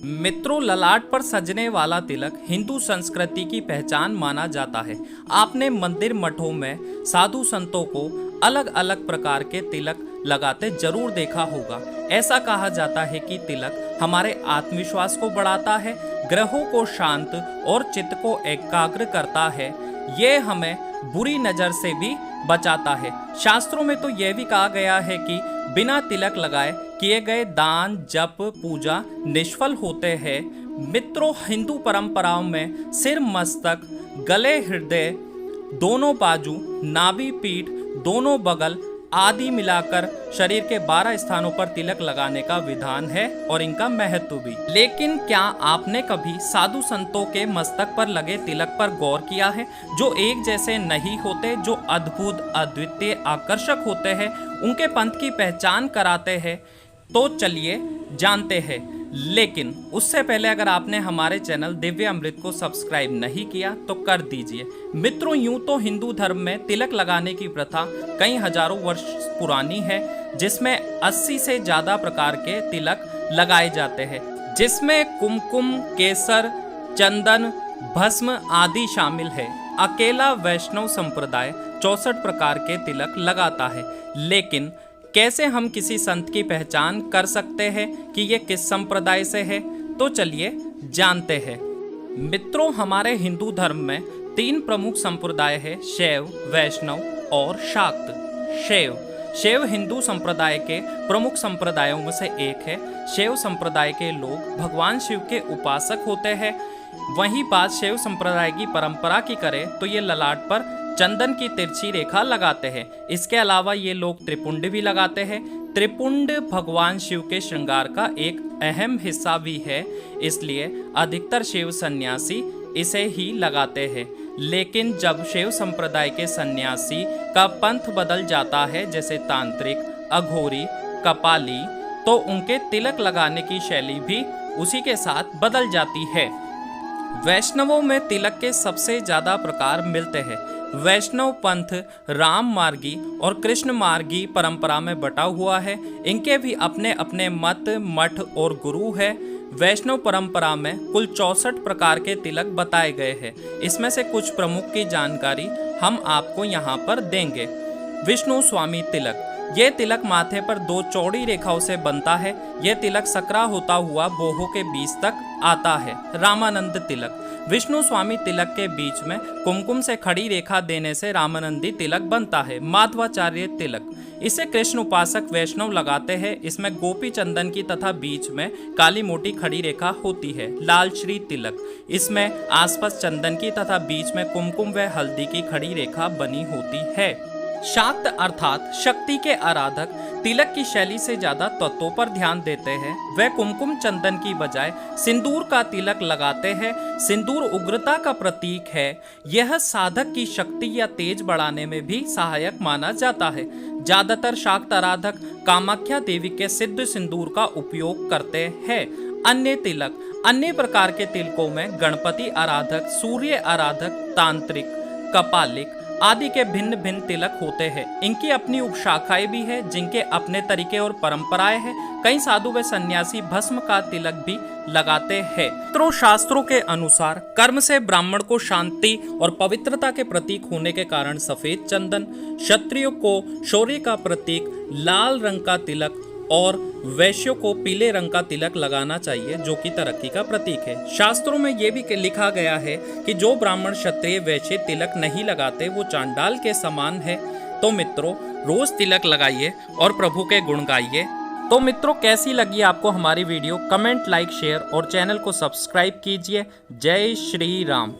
मित्रों, ललाट पर सजने वाला तिलक हिंदू संस्कृति की पहचान माना जाता है। आपने मंदिर मठों में साधु संतों को अलग अलग प्रकार के तिलक लगाते जरूर देखा होगा। ऐसा कहा जाता है कि तिलक हमारे आत्मविश्वास को बढ़ाता है, ग्रहों को शांत और चित्त को एकाग्र करता है। ये हमें बुरी नज़र से भी बचाता है। शास्त्रों में तो यह भी कहा गया है कि बिना तिलक लगाए किए गए दान, जप, पूजा निष्फल होते हैं। मित्रों, हिंदू परंपराओं में सिर, मस्तक, गले, हृदय, दोनों बाजू, नाभि, पीठ, दोनों बगल आदि मिलाकर शरीर के 12 स्थानों पर तिलक लगाने का विधान है और इनका महत्व भी। लेकिन क्या आपने कभी साधु संतों के मस्तक पर लगे तिलक पर गौर किया है, जो एक जैसे नहीं होते, जो अद्भुत, अद्वितीय, आकर्षक होते हैं, उनके पंथ की पहचान कराते हैं? तो चलिए जानते हैं। लेकिन उससे पहले अगर आपने हमारे चैनल दिव्य अमृत को सब्सक्राइब नहीं किया तो कर दीजिए। मित्रों, यूं तो हिंदू धर्म में तिलक लगाने की प्रथा कई हजारों वर्ष पुरानी है, जिसमें 80 से ज़्यादा प्रकार के तिलक लगाए जाते हैं, जिसमें कुमकुम, केसर, चंदन, भस्म आदि शामिल है। अकेला वैष्णव संप्रदाय 64 प्रकार के तिलक लगाता है। लेकिन कैसे हम किसी संत की पहचान कर सकते हैं कि ये किस संप्रदाय से है? तो चलिए जानते हैं। मित्रों, हमारे हिंदू धर्म में 3 प्रमुख संप्रदाय है: शैव, वैष्णव और शाक्त। शैव हिंदू संप्रदाय के प्रमुख संप्रदायों में से एक है। शैव संप्रदाय के लोग भगवान शिव के उपासक होते हैं। वहीं बात शैव संप्रदाय की परंपरा की करें तो ये ललाट पर चंदन की तिरछी रेखा लगाते हैं। इसके अलावा ये लोग त्रिपुंड भी लगाते हैं। त्रिपुंड भगवान शिव के श्रृंगार का एक अहम हिस्सा भी है, इसलिए अधिकतर शिव सन्यासी इसे ही लगाते हैं। लेकिन जब शैव संप्रदाय के सन्यासी का पंथ बदल जाता है, जैसे तांत्रिक, अघोरी, कपाली, तो उनके तिलक लगाने की शैली भी उसी के साथ बदल जाती है। वैष्णवों में तिलक के सबसे ज़्यादा प्रकार मिलते हैं। वैष्णव पंथ राम मार्गी और कृष्ण मार्गी परंपरा में बटा हुआ है। इनके भी अपने अपने मत, मठ और गुरु है। वैष्णव परंपरा में कुल 64 प्रकार के तिलक बताए गए हैं। इसमें से कुछ प्रमुख की जानकारी हम आपको यहाँ पर देंगे। विष्णु स्वामी तिलक। ये तिलक माथे पर 2 चौड़ी रेखाओं से बनता है। यह तिलक सकरा होता हुआ बोहों के बीच तक आता है। रामानंद तिलक। विष्णु स्वामी तिलक के बीच में कुमकुम से खड़ी रेखा देने से रामानंदी तिलक बनता है। माधवाचार्य तिलक। इसे कृष्ण उपासक वैष्णव लगाते हैं। इसमें गोपी चंदन की तथा बीच में काली मोटी खड़ी रेखा होती है। लाल श्री तिलक। इसमें आसपास चंदन की तथा बीच में कुमकुम व हल्दी की खड़ी रेखा बनी होती है। शाक्त अर्थात शक्ति के आराधक तिलक की शैली से ज्यादा तत्वों पर ध्यान देते हैं। वे कुमकुम चंदन की बजाय सिंदूर का तिलक लगाते हैं। सिंदूर उग्रता का प्रतीक है। यह साधक की शक्ति या तेज बढ़ाने में भी सहायक माना जाता है। ज्यादातर शाक्त आराधक कामाख्या देवी के सिद्ध सिंदूर का उपयोग करते हैं। अन्य तिलक। अन्य प्रकार के तिलकों में गणपति आराधक, सूर्य आराधक, तांत्रिक, कपालिक आदि के भिन्न भिन्न तिलक होते हैं। इनकी अपनी उपशाखाएं भी है, जिनके अपने तरीके और परंपराएं हैं। कई साधु व सन्यासी भस्म का तिलक भी लगाते हैं। मित्रों, शास्त्रों के अनुसार कर्म से ब्राह्मण को शांति और पवित्रता के प्रतीक होने के कारण सफेद चंदन, क्षत्रियों को शौर्य का प्रतीक लाल रंग का तिलक और वैश्यों को पीले रंग का तिलक लगाना चाहिए, जो कि तरक्की का प्रतीक है। शास्त्रों में यह भी लिखा गया है कि जो ब्राह्मण, क्षत्रिय, वैश्य तिलक नहीं लगाते वो चांडाल के समान है। तो मित्रों, रोज तिलक लगाइए और प्रभु के गुण गाइए। तो मित्रों, कैसी लगी आपको हमारी वीडियो? कमेंट, लाइक, शेयर और चैनल को सब्सक्राइब कीजिए। जय श्री राम।